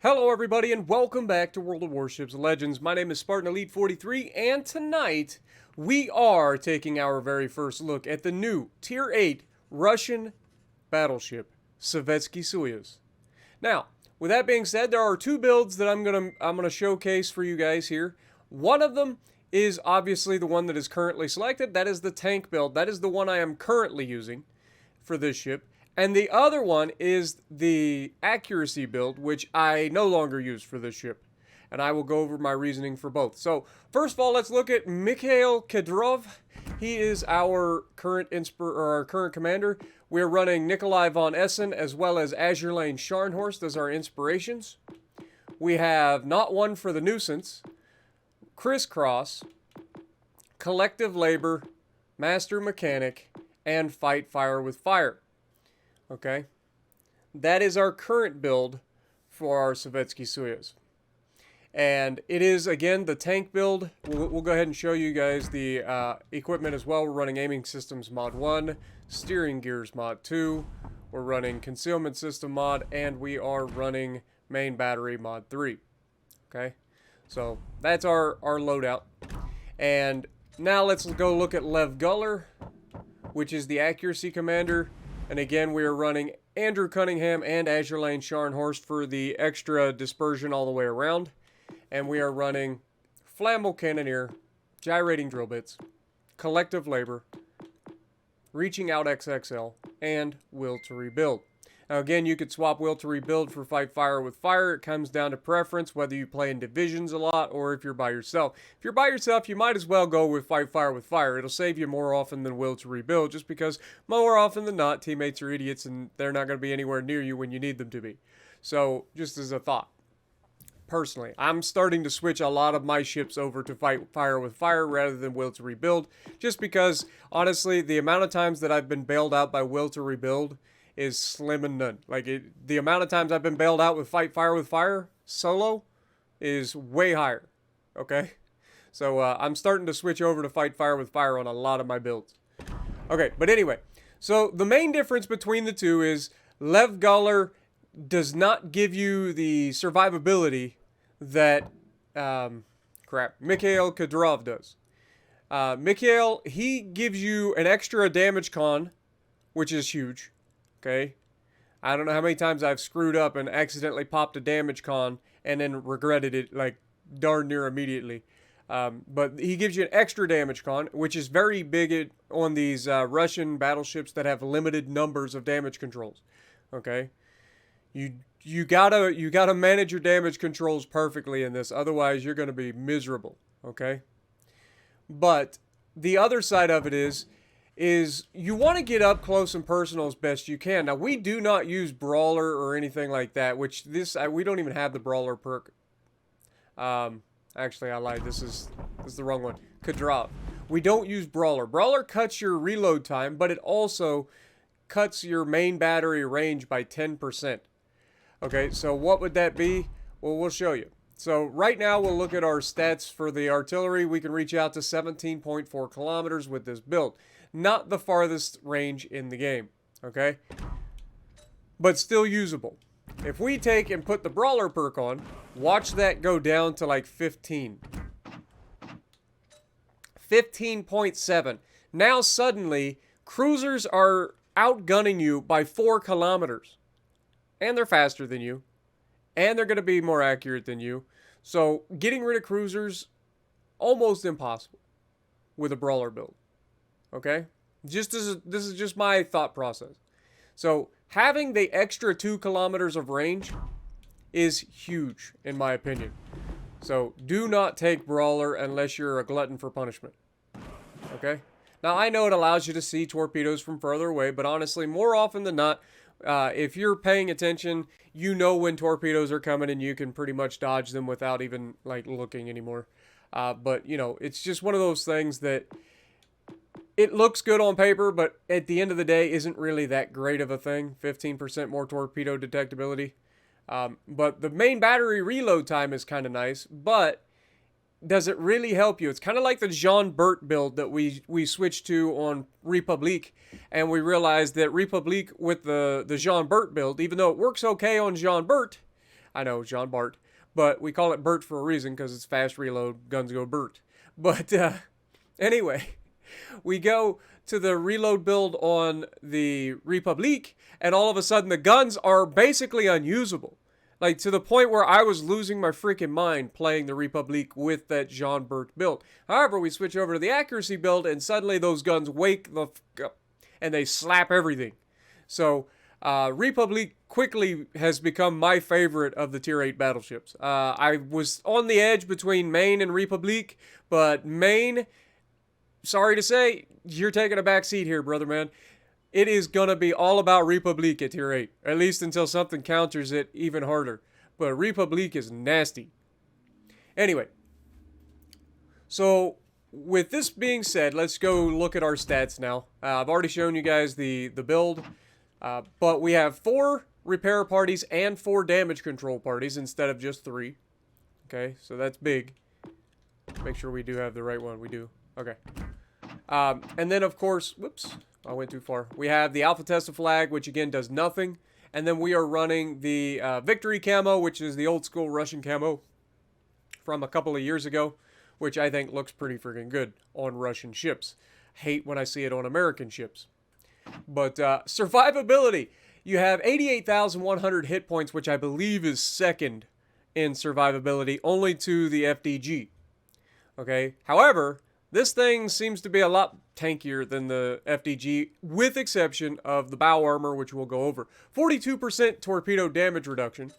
Hello everybody and welcome back to World of Warships Legends. My name is Spartan Elite 43 and tonight we are taking our very first look at the new Tier 8 Russian battleship, Sovetsky Soyuz. Now, with that being said, there are two builds that I'm gonna showcase for you guys here. One of them is obviously the one that is currently selected. That is the tank build. That is the one I am currently using for this ship. And the other one is the accuracy build, which I no longer use for this ship. And I will go over my reasoning for both. So, first of all, let's look at Mikhail Kedrov. He is our current commander. We're running Nikolai von Essen as well as Azure Lane Scharnhorst as our inspirations. We have Not One for the Nuisance, Crisscross, Collective Labor, Master Mechanic, and Fight Fire with Fire. Okay, that is our current build for our Sovetsky Soyuz. And it is, again, the tank build. We'll go ahead and show you guys the equipment as well. We're running Aiming Systems Mod 1, Steering Gears Mod 2, we're running Concealment System Mod, and we are running Main Battery Mod 3. Okay, so that's our loadout. And now let's go look at Lev Guller, which is the accuracy commander. And again, we are running Andrew Cunningham and Azure Lane Scharnhorst for the extra dispersion all the way around. And we are running Flammable Cannoneer, Gyrating Drill Bits, Collective Labor, Reaching Out XXL, and Will to Rebuild. Now again, you could swap Will to Rebuild for Fight Fire with Fire. It comes down to preference, whether you play in divisions a lot or if you're by yourself. If you're by yourself, you might as well go with Fight Fire with Fire. It'll save you more often than Will to Rebuild, just because more often than not, teammates are idiots and they're not going to be anywhere near you when you need them to be. So, just as a thought. Personally, I'm starting to switch a lot of my ships over to Fight Fire with Fire rather than Will to Rebuild, just because, honestly, the amount of times that I've been bailed out by Will to Rebuild is slim and none. Like, the amount of times I've been bailed out with Fight Fire with Fire solo is way higher. Okay? So, I'm starting to switch over to Fight Fire with Fire on a lot of my builds. Okay, but anyway. So, the main difference between the two is Lev Guller does not give you the survivability that, Mikhail Kedrov does. Mikhail, he gives you an extra damage con, which is huge. Okay, I don't know how many times I've screwed up and accidentally popped a damage con and then regretted it like darn near immediately. But he gives you an extra damage con, which is very big on these Russian battleships that have limited numbers of damage controls. Okay, you gotta manage your damage controls perfectly in this, otherwise you're gonna be miserable. Okay, but the other side of it is you want to get up close and personal as best you can. Now, we do not use Brawler or anything like that, which we don't even have the Brawler perk. Actually, I lied. This is the wrong one. Kedrov. We don't use Brawler. Brawler cuts your reload time, but it also cuts your main battery range by 10%. Okay, so what would that be? Well, we'll show you. So right now, we'll look at our stats for the artillery. We can reach out to 17.4 kilometers with this build. Not the farthest range in the game, okay? But still usable. If we take and put the Brawler perk on, watch that go down to like 15. 15.7. Now suddenly, cruisers are outgunning you by 4 kilometers. And they're faster than you. And they're going to be more accurate than you. So, getting rid of cruisers, almost impossible with a Brawler build. Okay? This is just my thought process. So, having the extra 2 kilometers of range is huge, in my opinion. So, do not take Brawler unless you're a glutton for punishment. Okay? Now, I know it allows you to see torpedoes from further away, but honestly, more often than not, if you're paying attention, you know when torpedoes are coming and you can pretty much dodge them without even, like, looking anymore. But, you know, it's just one of those things that it looks good on paper, but at the end of the day, isn't really that great of a thing. 15% more torpedo detectability. But the main battery reload time is kind of nice, but does it really help you? It's kind of like the Jean Bert build that we switched to on Republique, and we realized that Republique with the Jean Bert build, even though it works okay on Jean Bert, I know, Jean Bart. But we call it Bert for a reason because it's fast reload, guns go Bert. But anyway, we go to the reload build on the Republique, and all of a sudden the guns are basically unusable. Like, to the point where I was losing my freaking mind playing the Republique with that Jean Bert build. However, we switch over to the accuracy build, and suddenly those guns wake the up, and they slap everything. So, Republique quickly has become my favorite of the Tier 8 battleships. I was on the edge between Maine and Republique, but Maine, sorry to say, you're taking a back seat here, brother man. It is going to be all about Republique at Tier 8, at least until something counters it even harder. But Republique is nasty. Anyway, so with this being said, let's go look at our stats now. I've already shown you guys the build, but we have 4 repair parties and 4 damage control parties instead of just 3. Okay, so that's big. Make sure we do have the right one. We do. Okay. And then, of course, whoops, I went too far. We have the Alpha Testa flag, which again does nothing. And then we are running the Victory camo, which is the old school Russian camo from a couple of years ago, which I think looks pretty freaking good on Russian ships. Hate when I see it on American ships. But survivability, you have 88,100 hit points, which I believe is second in survivability, only to the FDG. Okay, however, this thing seems to be a lot tankier than the FDG, with exception of the bow armor, which we'll go over. 42% torpedo damage reduction.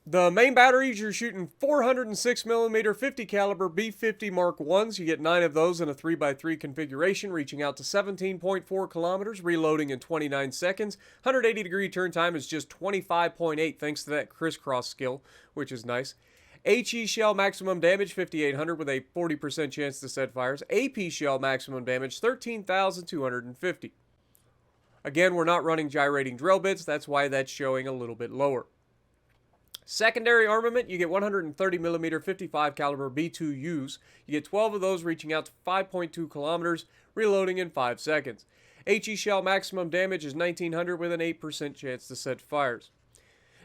The main batteries, you're shooting 406mm 50 caliber B-50 Mark 1s. You get 9 of those in a 3x3 configuration, reaching out to 17.4 kilometers, reloading in 29 seconds. 180-degree turn time is just 25.8 thanks to that crisscross skill, which is nice. HE shell maximum damage 5,800 with a 40% chance to set fires. AP shell maximum damage 13,250. Again, we're not running gyrating drill bits, that's why that's showing a little bit lower. Secondary armament, you get 130mm 55 caliber B2Us. You get 12 of those, reaching out to 5.2 kilometers, reloading in 5 seconds. HE shell maximum damage is 1,900 with an 8% chance to set fires.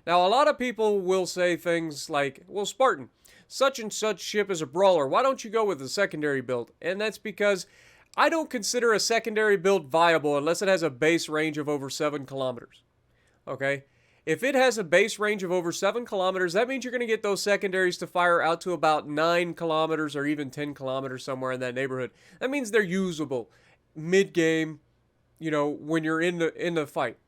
Now, a lot of people will say things like, well, Spartan, such and such ship is a brawler. Why don't you go with a secondary build? And that's because I don't consider a secondary build viable unless it has a base range of over 7 kilometers. Okay? If it has a base range of over 7 kilometers, that means you're going to get those secondaries to fire out to about 9 kilometers or even 10 kilometers, somewhere in that neighborhood. That means they're usable mid-game, you know, when you're in the fight.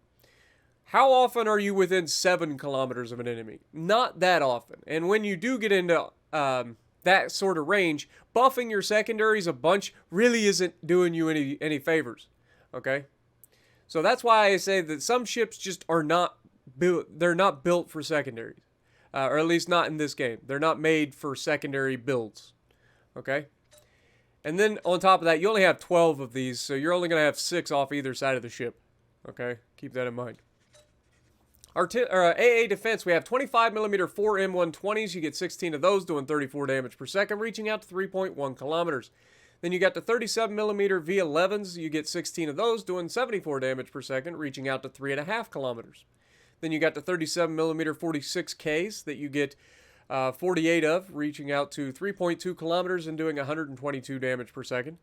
How often are you within 7 kilometers of an enemy? Not that often. And when you do get into that sort of range, buffing your secondaries a bunch really isn't doing you any favors. Okay? So that's why I say that some ships just are not built. They're not built for secondaries. Or at least not in this game. They're not made for secondary builds. Okay? And then on top of that, you only have 12 of these, so you're only going to have 6 off either side of the ship. Okay? Keep that in mind. Our AA defense, we have 25mm 4M120s. You get 16 of those, doing 34 damage per second, reaching out to 3.1 kilometers. Then you got the 37mm V11s. You get 16 of those, doing 74 damage per second, reaching out to 3.5 kilometers. Then you got the 37mm 46Ks that you get 48 of, reaching out to 3.2 kilometers and doing 122 damage per second.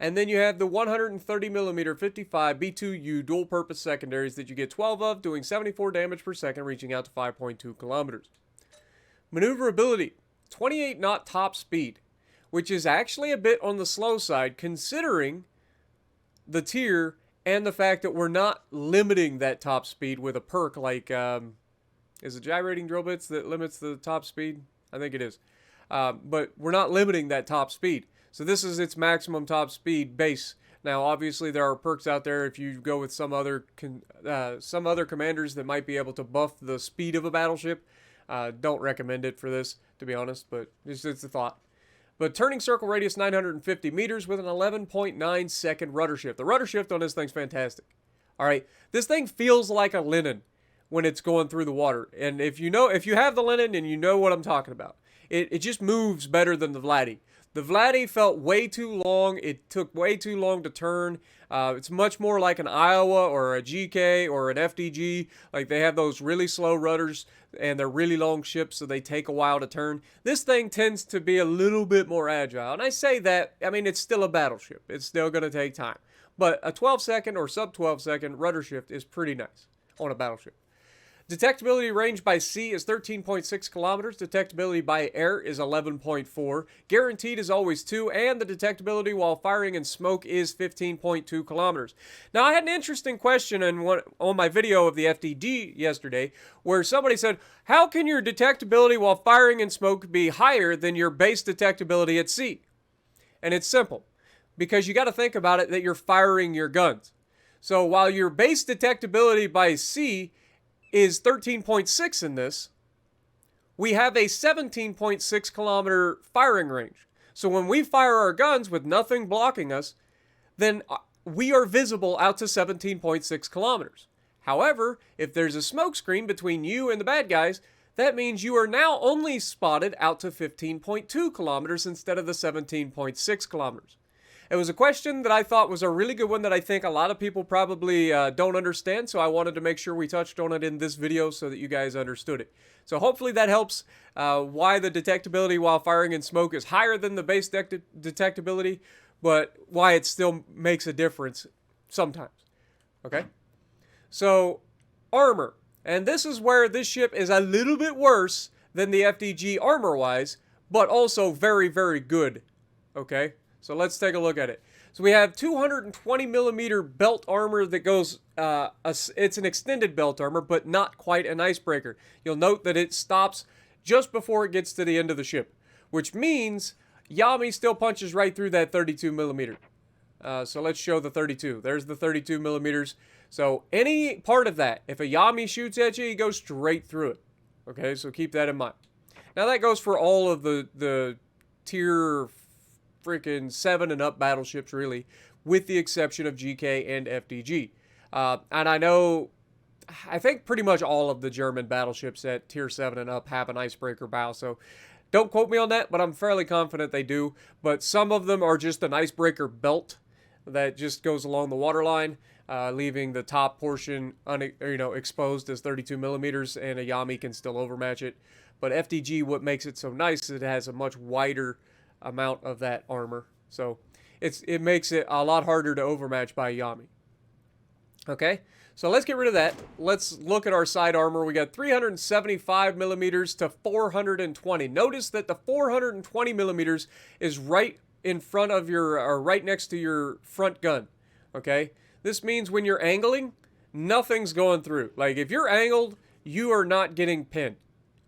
And then you have the 130mm 55 B2U dual-purpose secondaries that you get 12 of, doing 74 damage per second, reaching out to 5.2 kilometers. Maneuverability, 28 knot top speed, which is actually a bit on the slow side considering the tier and the fact that we're not limiting that top speed with a perk like, is it gyrating drill bits that limits the top speed? I think it is. But we're not limiting that top speed. So this is its maximum top speed base. Now, obviously, there are perks out there if you go with some other commanders that might be able to buff the speed of a battleship. Don't recommend it for this, to be honest, but it's a thought. But turning circle radius 950 meters with an 11.9 second rudder shift. The rudder shift on this thing's fantastic. All right, this thing feels like a linen when it's going through the water. And if you have the linen and you know what I'm talking about, it just moves better than the Vladdy. The Vladdy felt way too long. It took way too long to turn. It's much more like an Iowa or a GK or an FDG. Like, they have those really slow rudders and they're really long ships, so they take a while to turn. This thing tends to be a little bit more agile. And I say that, I mean, it's still a battleship. It's still going to take time. But a 12-second or sub-12-second rudder shift is pretty nice on a battleship. Detectability range by sea is 13.6 kilometers. Detectability by air is 11.4. Guaranteed is always 2. And the detectability while firing in smoke is 15.2 kilometers. Now, I had an interesting question on my video of the FDG yesterday where somebody said, how can your detectability while firing in smoke be higher than your base detectability at sea? And it's simple. Because you got to think about it that you're firing your guns. So while your base detectability by sea is 13.6 in this, we have a 17.6 kilometer firing range. So when we fire our guns with nothing blocking us, then we are visible out to 17.6 kilometers. However, if there's a smoke screen between you and the bad guys, that means you are now only spotted out to 15.2 kilometers instead of the 17.6 kilometers. It was a question that I thought was a really good one that I think a lot of people probably don't understand, so I wanted to make sure we touched on it in this video so that you guys understood it. So hopefully that helps why the detectability while firing in smoke is higher than the base detectability, but why it still makes a difference sometimes. Okay? So, armor. And this is where this ship is a little bit worse than the FDG armor-wise, but also very, very good. Okay? So let's take a look at it. So we have 220 millimeter belt armor that goes, it's an extended belt armor, but not quite an icebreaker. You'll note that it stops just before it gets to the end of the ship, which means Yami still punches right through that 32 millimeter. So let's show the 32. There's the 32 millimeters. So any part of that, if a Yami shoots at you, he goes straight through it. Okay, so keep that in mind. Now that goes for all of the tier freaking 7 and up battleships, really, with the exception of GK and FDG. And I think pretty much all of the German battleships at tier 7 and up have an icebreaker bow, so don't quote me on that, but I'm fairly confident they do. But some of them are just an icebreaker belt that just goes along the waterline, leaving the top portion exposed as 32 millimeters, and a Yami can still overmatch it. But FDG, what makes it so nice is it has a much wider amount of that armor, so it makes it a lot harder to overmatch by Yami. Okay, so let's get rid of that. Let's look at our side armor. We got 375 millimeters to 420. Notice that the 420 millimeters is right in front of or right next to your front gun. Okay, this means when you're angling, nothing's going through. Like, if you're angled, you are not getting pinned.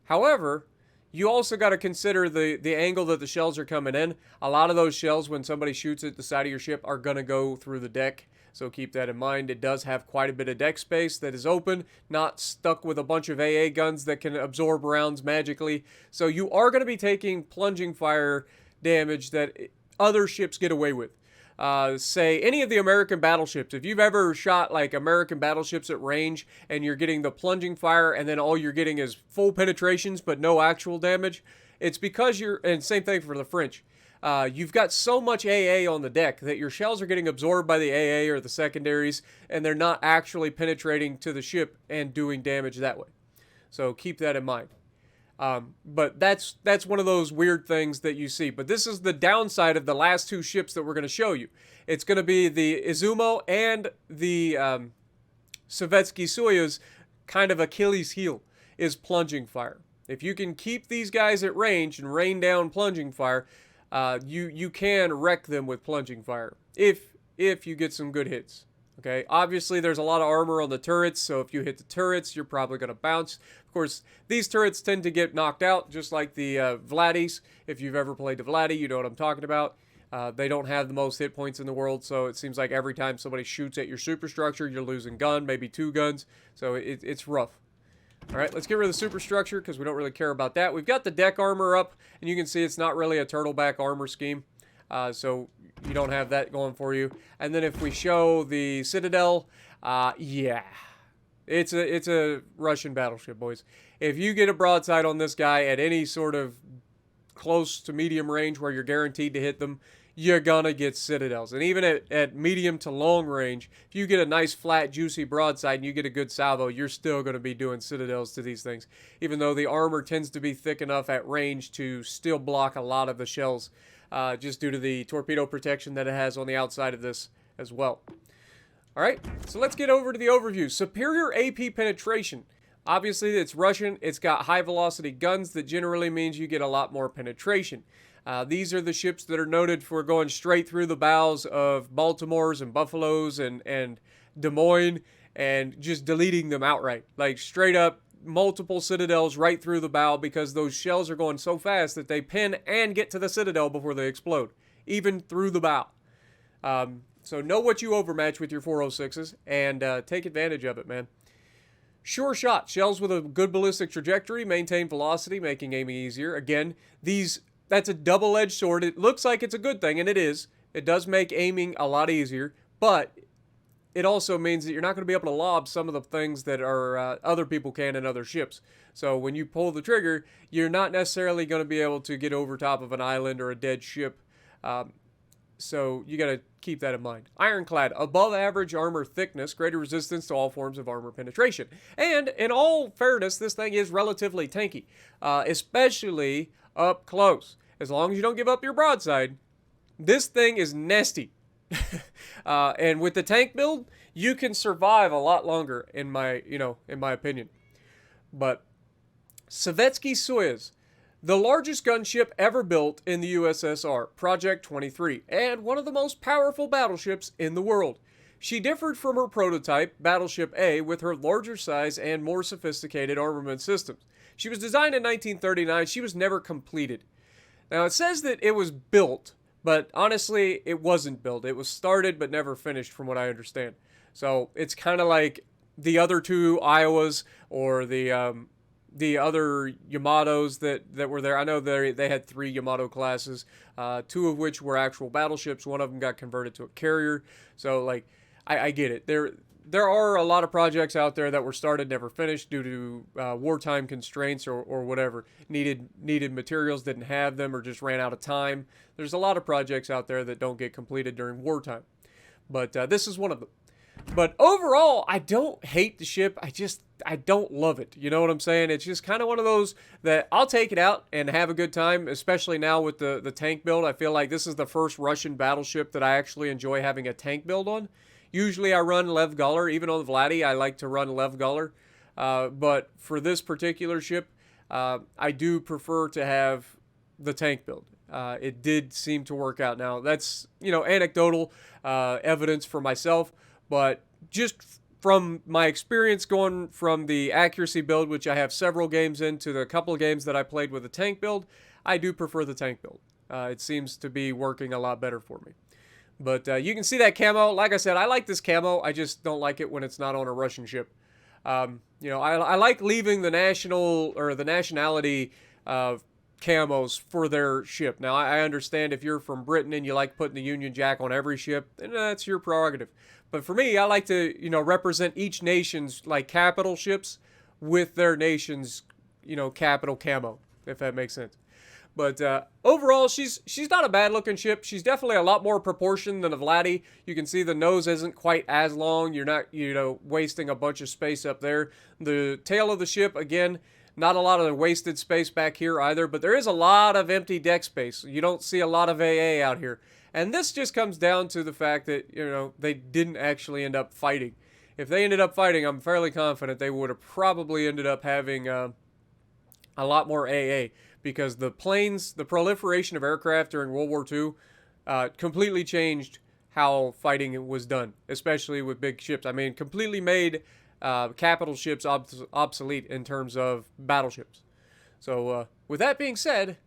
However, you also got to consider the angle that the shells are coming in. A lot of those shells, when somebody shoots at the side of your ship, are going to go through the deck. So keep that in mind. It does have quite a bit of deck space that is open, not stuck with a bunch of AA guns that can absorb rounds magically. So you are going to be taking plunging fire damage that other ships get away with. Say any of the American battleships. If you've ever shot like American battleships at range and you're getting the plunging fire and then all you're getting is full penetrations but no actual damage, it's because and same thing for the French. You've got so much AA on the deck that your shells are getting absorbed by the AA or the secondaries, and they're not actually penetrating to the ship and doing damage that way. So keep that in mind. But that's one of those weird things that you see. But this is the downside of the last two ships that we're going to show you. It's going to be the Izumo and the Sovetsky Soyuz. Kind of Achilles' heel is plunging fire. If you can keep these guys at range and rain down plunging fire, you can wreck them with plunging fire if you get some good hits. Okay, obviously there's a lot of armor on the turrets, so if you hit the turrets, you're probably going to bounce. Of course, these turrets tend to get knocked out, just like the Vladdies. If you've ever played the Vladdy, you know what I'm talking about. They don't have the most hit points in the world, so it seems like every time somebody shoots at your superstructure, you're losing gun, maybe 2 guns, so it's rough. All right, let's get rid of the superstructure because we don't really care about that. We've got the deck armor up, and you can see it's not really a turtleback armor scheme. So you don't have that going for you. And then if we show the Citadel, yeah, it's a Russian battleship, boys. If you get a broadside on this guy at any sort of close to medium range where you're guaranteed to hit them, you're gonna get citadels. And even at medium to long range, if you get a nice flat juicy broadside and you get a good salvo, you're still going to be doing citadels to these things, even though the armor tends to be thick enough at range to still block a lot of the shells, just due to the torpedo protection that it has on the outside of this as well. Alright, so let's get over to the overview. Superior AP penetration. Obviously, it's Russian. It's got high velocity guns. That generally means you get a lot more penetration. These are the ships that are noted for going straight through the bows of Baltimores and Buffaloes and Des Moines and just deleting them outright. Like straight up multiple citadels right through the bow, because those shells are going so fast that they pin and get to the citadel before they explode, even through the bow. So know what you overmatch with your 406s and take advantage of it, man. Sure shot. Shells with a good ballistic trajectory maintain velocity, making aiming easier. Again, that's a double-edged sword. It looks like it's a good thing, and it is. It does make aiming a lot easier, but it also means that you're not going to be able to lob some of the things that are other people can in other ships. So when you pull the trigger, you're not necessarily going to be able to get over top of an island or a dead ship. So you got to keep that in mind. Ironclad, above average armor thickness, greater resistance to all forms of armor penetration. And in all fairness, this thing is relatively tanky, especially up close. As long as you don't give up your broadside, this thing is nasty. And with the tank build, you can survive a lot longer, in my opinion. But Sovetsky Soyuz, the largest gunship ever built in the USSR, Project 23, and one of the most powerful battleships in the world. She differed from her prototype, Battleship A, with her larger size and more sophisticated armament systems. She was designed in 1939. She was never completed. Now, it says that it was built, but honestly, it wasn't built. It was started but never finished, from what I understand. So it's kind of like the other two Iowas or the other Yamatos that were there. I know they had 3 Yamato classes, 2 of which were actual battleships. One of them got converted to a carrier. So, like, I get it. There are a lot of projects out there that were started, never finished due to wartime constraints or whatever. Needed materials, didn't have them, or just ran out of time. There's a lot of projects out there that don't get completed during wartime. But this is one of them. But overall, I don't hate the ship. I don't love it. You know what I'm saying? It's just kind of one of those that I'll take it out and have a good time, especially now with the tank build. I feel like this is the first Russian battleship that I actually enjoy having a tank build on. Usually I run Lev Guller. Even on the Vladdy, I like to run Lev Guller. But for this particular ship, I do prefer to have the tank build. It did seem to work out. Now, that's, anecdotal evidence for myself. But just from my experience going from the accuracy build, which I have several games in, to the couple of games that I played with the tank build, I do prefer the tank build. It seems to be working a lot better for me. But you can see that camo. Like I said, I like this camo. I just don't like it when it's not on a Russian ship. I like leaving the national or the nationality camos for their ship. Now, I understand if you're from Britain and you like putting the Union Jack on every ship, then that's your prerogative. But for me, I like to, represent each nation's, like, capital ships with their nation's, capital camo, if that makes sense. But overall, she's not a bad-looking ship. She's definitely a lot more proportioned than a Vladdy. You can see the nose isn't quite as long. You're not, wasting a bunch of space up there. The tail of the ship, again, not a lot of wasted space back here either, but there is a lot of empty deck space. You don't see a lot of AA out here. And this just comes down to the fact that, they didn't actually end up fighting. If they ended up fighting, I'm fairly confident they would have probably ended up having a lot more AA, because the planes, the proliferation of aircraft during World War II completely changed how fighting was done, especially with big ships. I mean, completely made capital ships obsolete in terms of battleships. So with that being said,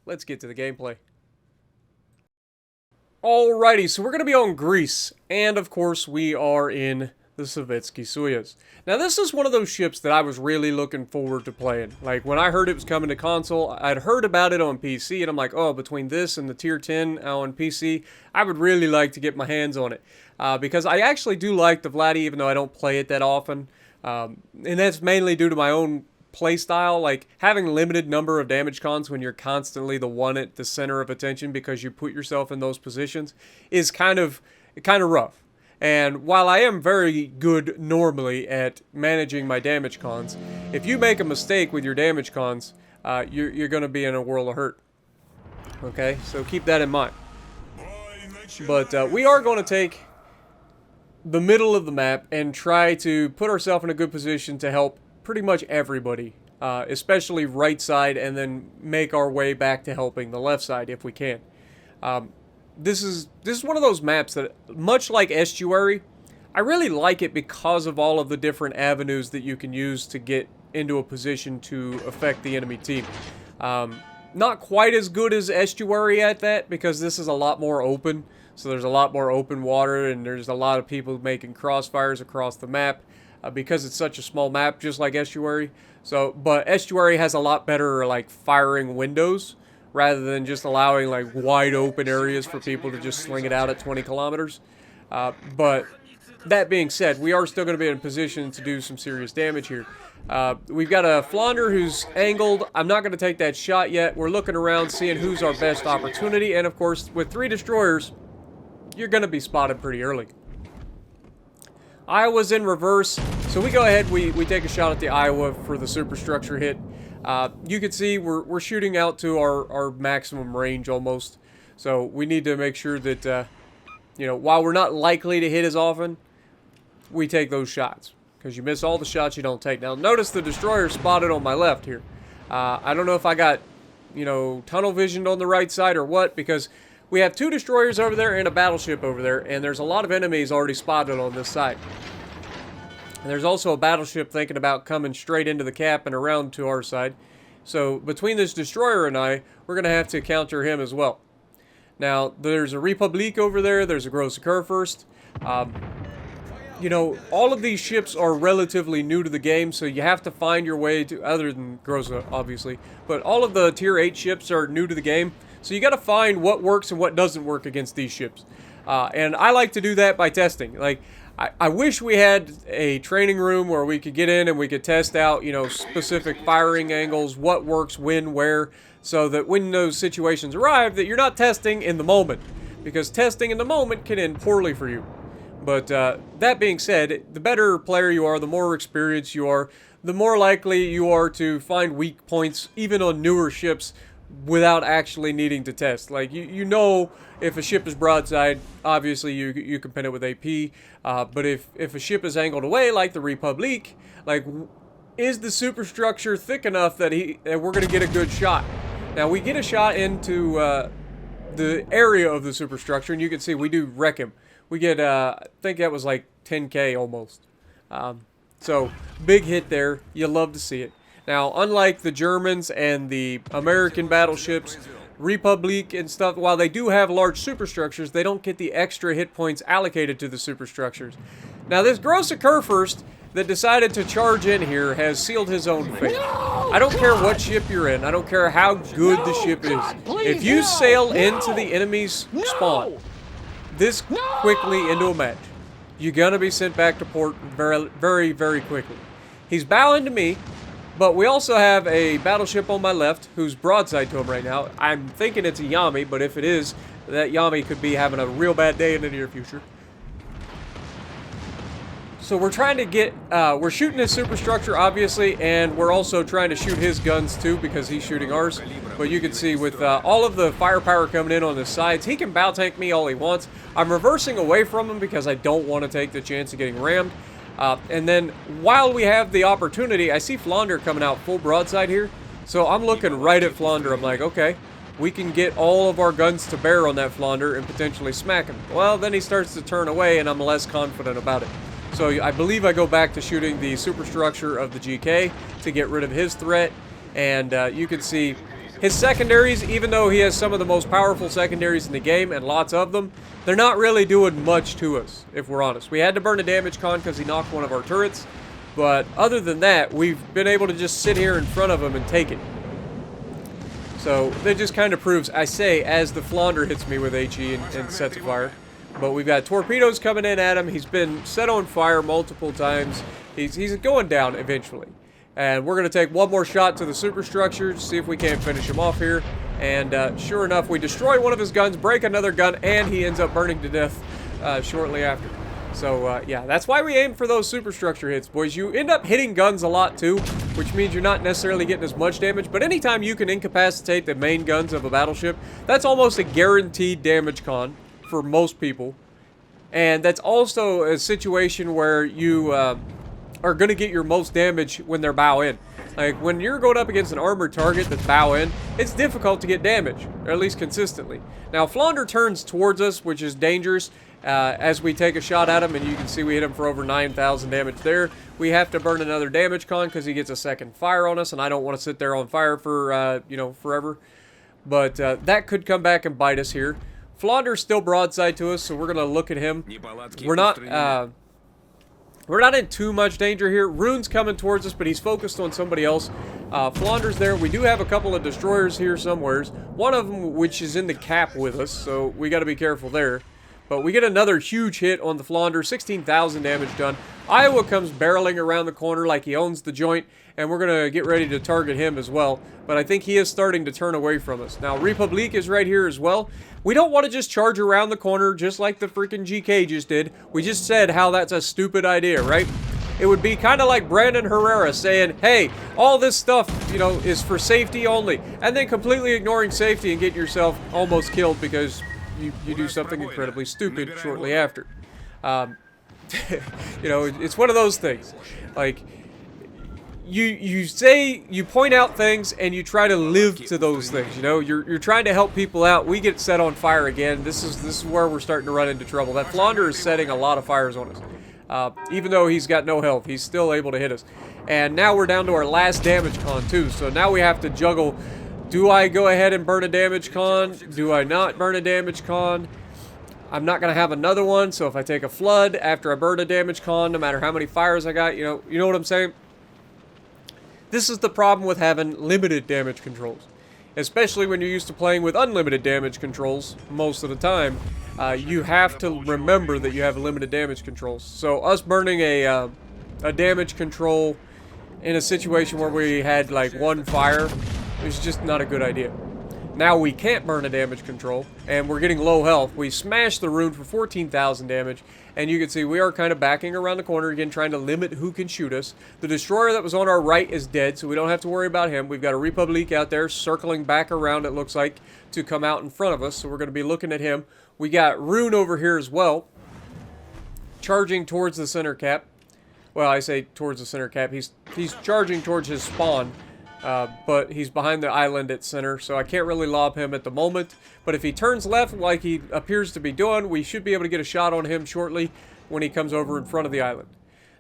let's get to the gameplay. Alrighty, so we're going to be on Greece, and of course we are in the Sovetsky Soyuz. Now, this is one of those ships that I was really looking forward to playing. Like, when I heard it was coming to console, I'd heard about it on PC, and I'm like, oh, between this and the Tier 10 on PC, I would really like to get my hands on it. Because I actually do like the Vladdy, even though I don't play it that often. And that's mainly due to my own playstyle, like having limited number of damage cons when you're constantly the one at the center of attention because you put yourself in those positions is kind of rough. And while I am very good normally at managing my damage cons, if you make a mistake with your damage cons, you're going to be in a world of hurt. Okay, so keep that in mind. But we are going to take the middle of the map and try to put ourselves in a good position to help pretty much everybody, especially right side, and then make our way back to helping the left side if we can. This is one of those maps that, much like Estuary, I really like it because of all of the different avenues that you can use to get into a position to affect the enemy team. Not quite as good as Estuary at that, because this is a lot more open. So there's a lot more open water, and there's a lot of people making crossfires across the map because it's such a small map, just like Estuary. So, but Estuary has a lot better like firing windows, rather than just allowing like wide open areas for people to just sling it out at 20 kilometers. But that being said, we are still going to be in a position to do some serious damage here. We've got a Flounder who's angled. I'm not going to take that shot yet. We're looking around, seeing who's our best opportunity. And of course, with 3 destroyers, you're going to be spotted pretty early. Iowa's in reverse, so we go ahead, we take a shot at the Iowa for the superstructure hit. You can see we're shooting out to our maximum range almost. So we need to make sure that, you know, while we're not likely to hit as often, we take those shots. Because you miss all the shots you don't take. Now, notice the destroyer spotted on my left here. I don't know if I got, you know, tunnel visioned on the right side or what, because we have 2 destroyers over there and a battleship over there, and there's a lot of enemies already spotted on this side. And there's also a battleship thinking about coming straight into the cap and around to our side. So between this destroyer and I, we're going to have to counter him as well. Now, there's a Republique over there. There's a Grosse Kurfürst. You know, all of these ships are relatively new to the game, so you have to find your way to, other than Grosse, obviously, but all of the Tier 8 ships are new to the game, so you got to find what works and what doesn't work against these ships. And I like to do that by testing. Like, I wish we had a training room where we could get in and we could test out, you know, specific firing angles, what works when, where, so that when those situations arrive, that you're not testing in the moment, because testing in the moment can end poorly for you. But that being said, the better player you are, the more experienced you are, the more likely you are to find weak points, even on newer ships, without actually needing to test. Like, you know if a ship is broadside, obviously you can pin it with AP. But if a ship is angled away, like the Republique, like, is the superstructure thick enough that we're going to get a good shot? Now, we get a shot into the area of the superstructure, and you can see we do wreck him. We get, I think that was like 10K almost. So, big hit there. You love to see it. Now, unlike the Germans and the American battleships, Republic and stuff, while they do have large superstructures, they don't get the extra hit points allocated to the superstructures. Now, this Grosse Kurfürst that decided to charge in here has sealed his own fate. I don't care what ship you're in. I don't care how good the ship is. If you sail into the enemy's spawn this quickly into a match, you're going to be sent back to port very, very, very quickly. He's bowing to me, but we also have a battleship on my left who's broadside to him right now. I'm thinking it's a Yami, but if it is, that Yami could be having a real bad day in the near future. So we're trying to get, we're shooting his superstructure, obviously, and we're also trying to shoot his guns, too, because he's shooting ours. But you can see with all of the firepower coming in on the sides, he can bow tank me all he wants. I'm reversing away from him because I don't want to take the chance of getting rammed. And then, while we have the opportunity, I see Flounder coming out full broadside here. So I'm looking right at Flounder. I'm like, okay, we can get all of our guns to bear on that Flounder and potentially smack him. Well, then he starts to turn away, and I'm less confident about it. So I believe I go back to shooting the superstructure of the GK to get rid of his threat. And you can see his secondaries, even though he has some of the most powerful secondaries in the game, and lots of them, they're not really doing much to us, if we're honest. We had to burn a damage con because he knocked one of our turrets. But other than that, we've been able to just sit here in front of him and take it. So that just kind of proves, I say, as the Flounder hits me with HE and sets fire. But we've got torpedoes coming in at him. He's been set on fire multiple times. He's going down eventually. And we're going to take one more shot to the superstructure, see if we can't finish him off here. And sure enough, we destroy one of his guns, break another gun, and he ends up burning to death shortly after. So, yeah, that's why we aim for those superstructure hits, boys. You end up hitting guns a lot, too, which means you're not necessarily getting as much damage. But anytime you can incapacitate the main guns of a battleship, that's almost a guaranteed damage con for most people. And that's also a situation where you are going to get your most damage when they're bow in. Like, when you're going up against an armored target that's bow in, it's difficult to get damage, or at least consistently. Now, Flounder turns towards us, which is dangerous. As we take a shot at him, and you can see we hit him for over 9,000 damage there. We have to burn another damage con because he gets a second fire on us, and I don't want to sit there on fire for, you know, forever. But that could come back and bite us here. Flounder's still broadside to us, so we're going to look at him. We're not in too much danger here. Rune's coming towards us, but he's focused on somebody else. Flounder's there. We do have a couple of destroyers here somewheres. One of them, which is in the cap with us, so we got to be careful there. But we get another huge hit on the Flounder, 16,000 damage done. Iowa comes barreling around the corner like he owns the joint, and we're going to get ready to target him as well. But I think he is starting to turn away from us. Now, Republique is right here as well. We don't want to just charge around the corner just like the freaking GK just did. We just said how that's a stupid idea, right? It would be kind of like Brandon Herrera saying, hey, all this stuff, you know, is for safety only. And then completely ignoring safety and getting yourself almost killed because you do something incredibly stupid shortly after. You know, it's one of those things. Like, you point out things and you try to live to those things. You know, you're trying to help people out. We get set on fire again. This is where we're starting to run into trouble. That Flounder is setting a lot of fires on us. Even though he's got no health, he's still able to hit us. And now we're down to our last damage con too. So now we have to juggle. Do I go ahead and burn a damage con? Do I not burn a damage con? I'm not going to have another one, so if I take a flood after I burn a damage con, no matter how many fires I got, you know what I'm saying? This is the problem with having limited damage controls. Especially when you're used to playing with unlimited damage controls most of the time. You have to remember that you have limited damage controls. So us burning a damage control in a situation where we had like one fire, it's just not a good idea. Now we can't burn a damage control, and we're getting low health. We smashed the rune for 14,000 damage, and you can see we are kind of backing around the corner again, trying to limit who can shoot us. The destroyer that was on our right is dead, so we don't have to worry about him. We've got a Republique out there circling back around, it looks like, to come out in front of us, so we're going to be looking at him. We got Rune over here as well, charging towards the center cap. Well, I say towards the center cap. He's charging towards his spawn. But he's behind the island at center, so I can't really lob him at the moment. But if he turns left like he appears to be doing, we should be able to get a shot on him shortly when he comes over in front of the island.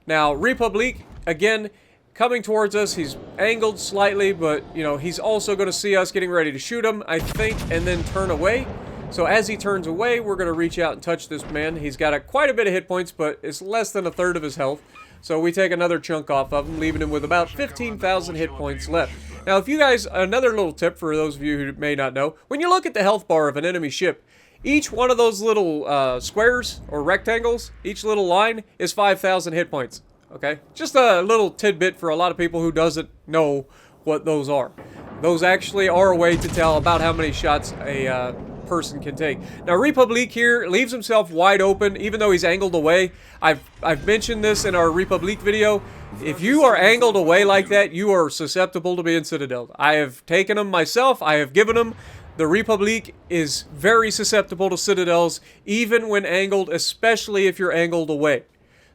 Now, Republique, again, coming towards us. He's angled slightly, but, you know, he's also going to see us getting ready to shoot him, I think, and then turn away. So as he turns away, we're going to reach out and touch this man. He's got quite a bit of hit points, but it's less than a third of his health. So we take another chunk off of him, leaving him with about 15,000 hit points left. Now, if you guys, another little tip for those of you who may not know, when you look at the health bar of an enemy ship, each one of those little squares or rectangles, each little line is 5,000 hit points. Okay? Just a little tidbit for a lot of people who doesn't know what those are. Those actually are a way to tell about how many shots a person can take. Now, Republique here leaves himself wide open, even though he's angled away. I've mentioned this in our Republique video. If you are angled away like that, you are susceptible to being citadeled. I have taken them myself. I have given them. The Republique is very susceptible to citadels, even when angled, especially if you're angled away.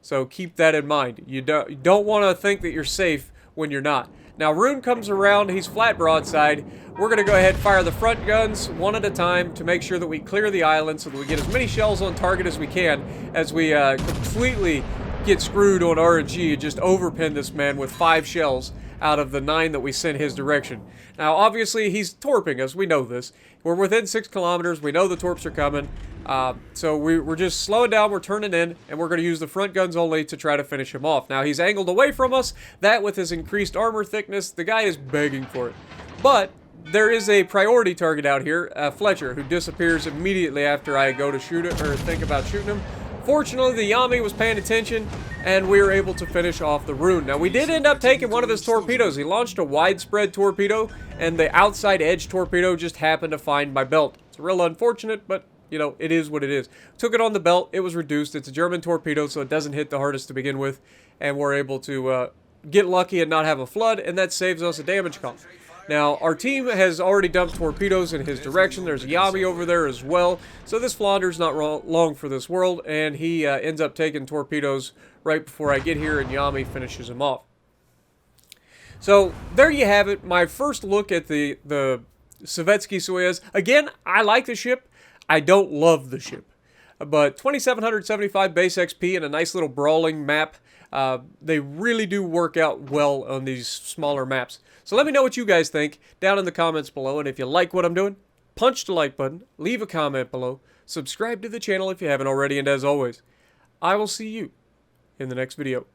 So keep that in mind. You don't want to think that you're safe when you're not. Now, Rune comes around. He's flat broadside. We're going to go ahead and fire the front guns one at a time to make sure that we clear the island so that we get as many shells on target as we can as we completely get screwed on RNG and just overpin this man with 5 shells out of the 9 that we sent his direction. Now, obviously, he's torping us. We know this. We're within 6 kilometers. We know the torps are coming. So we're just slowing down. We're turning in, and we're going to use the front guns only to try to finish him off. Now, he's angled away from us. That, with his increased armor thickness, the guy is begging for it. But there is a priority target out here, Fletcher, who disappears immediately after I go to shoot it or think about shooting him. Fortunately, the Yami was paying attention, and we were able to finish off the rune. Now, we did end up taking one of his torpedoes. He launched a widespread torpedo, and the outside edge torpedo just happened to find my belt. It's real unfortunate, but, you know, it is what it is. Took it on the belt. It was reduced. It's a German torpedo, so it doesn't hit the hardest to begin with, and we're able to get lucky and not have a flood, and that saves us a damage column. Now, our team has already dumped torpedoes in his direction. There's Yami over there as well. So this Flounder's not long for this world, and he ends up taking torpedoes right before I get here, and Yami finishes him off. So there you have it. My first look at the Sovetsky Soyuz. Again, I like the ship. I don't love the ship. But 2,775 base XP and a nice little brawling map. They really do work out well on these smaller maps. So let me know what you guys think down in the comments below. And if you like what I'm doing, punch the like button, leave a comment below, subscribe to the channel if you haven't already, and as always, I will see you in the next video.